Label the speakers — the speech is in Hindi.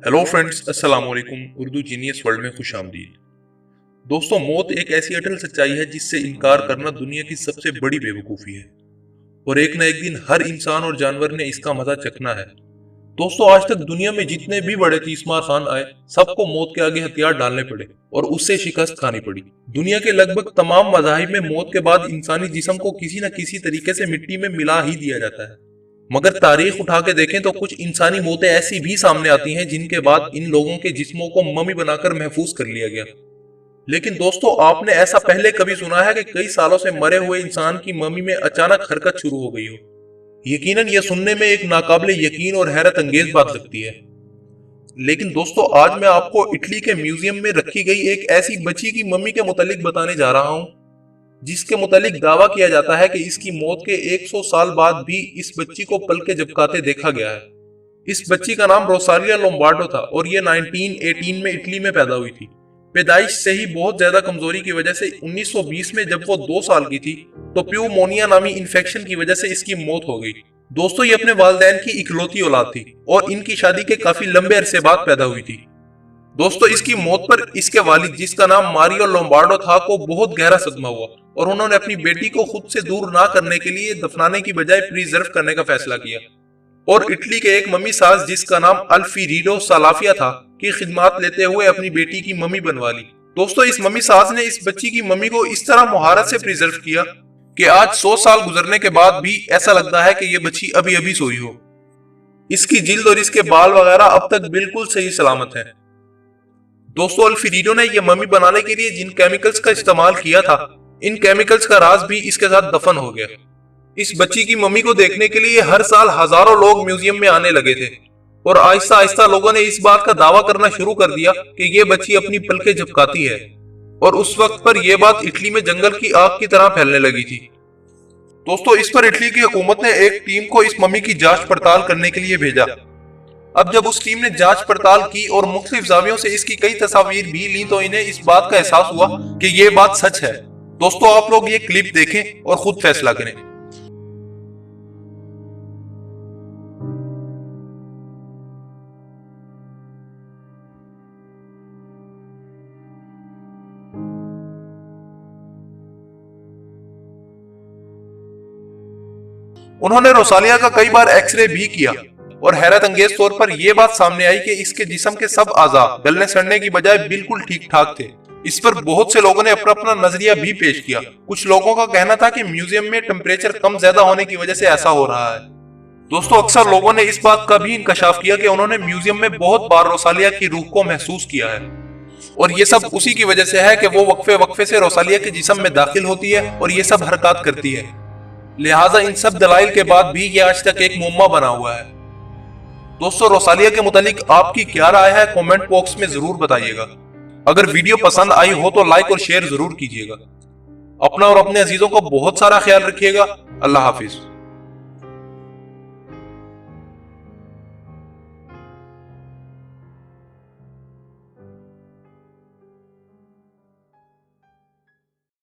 Speaker 1: हेलो फ्रेंड्स, अस्सलाम वालेकुम। उर्दू जीनियस वर्ल्ड में खुश आमदीद। दोस्तों, मौत एक ऐसी अटल सच्चाई है जिससे इनकार करना दुनिया की सबसे बड़ी बेवकूफ़ी है और एक न एक दिन हर इंसान और जानवर ने इसका मजा चखना है। दोस्तों, आज तक दुनिया में जितने भी बड़े तीसमार खान आए, सबको मौत के आगे हथियार डालने पड़े और उससे शिकस्त खानी पड़ी। दुनिया के लगभग तमाम मज़ाहिब में मौत के बाद इंसानी जिस्म को किसी न किसी तरीके से मिट्टी में मिला ही दिया जाता है। मगर तारीख उठा के देखें तो कुछ इंसानी मौतें ऐसी भी सामने आती हैं जिनके बाद इन लोगों के जिस्मों को मम्मी बनाकर महफूज कर लिया गया। लेकिन दोस्तों, आपने ऐसा पहले कभी सुना है कि कई सालों से मरे हुए इंसान की मम्मी में अचानक हरकत शुरू हो गई हो? यकीनन यह सुनने में एक नाकाबिले यकीन और हैरत अंगेज बात लगती है। लेकिन दोस्तों, आज मैं आपको इटली के म्यूजियम में रखी गई एक ऐसी बच्ची की मम्मी के मुतालिक बताने जा रहा हूं जिसके मुतालिक दावा किया जाता है कि इसकी मौत के 100 साल बाद भी इस बच्ची को पल के झपकाते देखा गया है। इस बच्ची का नाम रोसालिया लोम्बार्डो था और ये 1918 में इटली में पैदा हुई थी। पैदाइश से ही बहुत ज्यादा कमजोरी की वजह से 1920 में जब वो 2 साल की थी तो प्यूमोनिया नामी इन्फेक्शन की वजह से इसकी मौत हो गई। दोस्तों, ये अपने वालिदैन की इकलौती औलाद थी और इनकी शादी के काफी लंबे अरसे बाद पैदा हुई थी। दोस्तों, इसकी मौत पर इसके वालिद, जिसका नाम मारियो लोम्बार्डो था, को बहुत गहरा सदमा हुआ और उन्होंने अपनी बेटी को खुद से दूर ना करने के लिए दफनाने की बजाय प्रिजर्व करने का फैसला किया और इटली के एक मम्मी साज, जिसका नाम अल्फिरीडो सालाफिया था, की खिदमत लेते हुए अपनी बेटी की मम्मी बनवा ली। दोस्तों, इस मम्मी साज ने इस बच्ची की मम्मी को इस तरह मुहारत से प्रिजर्व किया कि आज 100 साल गुजरने के बाद भी ऐसा लगता है कि ये बच्ची अभी अभी सोई हो। इसकी जिल्द और इसके बाल वगैरह अब तक बिल्कुल सही सलामत है। दोस्तों, अल्फिरीडो ने यह मम्मी बनाने के लिए जिन केमिकल्स का इस्तेमाल किया था, इन केमिकल्स का राज भी इसके साथ दफन हो गया। इस बच्ची की मम्मी को देखने के लिए हर साल हजारों लोग म्यूजियम में आने लगे थे और आहिस्ता आहिस्ता लोगों ने इस बात का दावा करना शुरू कर दिया कि ये बच्ची अपनी पलकें झपकाती है और उस वक्त पर यह बात इटली में जंगल की आग की तरह फैलने लगी थी। दोस्तों, इस पर इटली की हुकूमत ने एक टीम को इस मम्मी की जांच पड़ताल करने के लिए भेजा। अब जब उस टीम ने जांच पड़ताल की और मुख्तलिफ जावियों से इसकी कई तस्वीर भी ली तो इन्हें इस बात का एहसास हुआ कि ये बात सच है। दोस्तों, आप लोग ये क्लिप देखें और खुद फैसला करें। उन्होंने रोसालिया का कई बार एक्सरे भी किया और हैरत अंगेज तौर पर यह बात सामने आई कि इसके जिस्म के सब आज़ा गलने सड़ने की बजाय बिल्कुल ठीक ठाक थे। इस पर बहुत से लोगों ने अपना अपना नजरिया भी पेश किया। कुछ लोगों का कहना था कि म्यूजियम में टेम्परेचर कम ज्यादा होने की वजह से ऐसा हो रहा है। दोस्तों, अक्सर लोगों ने इस बात का भी इंकशाफ किया कि उन्होंने म्यूजियम में बहुत बार रोसालिया की रूह को महसूस किया है और ये सब उसी की वजह से है कि वो वक्फे वक्फे से रोसालिया के जिस्म में दाखिल होती है और ये सब हरकत करती है। लिहाजा इन सब दलाइल के बाद भी ये आज तक एक मुम्मा बना हुआ है। दोस्तों, रोसालिया के मुतालिक आपकी क्या राय है, कमेंट बॉक्स में जरूर बताइएगा। अगर वीडियो पसंद आई हो तो लाइक और शेयर जरूर कीजिएगा। अपना और अपने अजीजों को बहुत सारा ख्याल रखिएगा। अल्लाह हाफिज।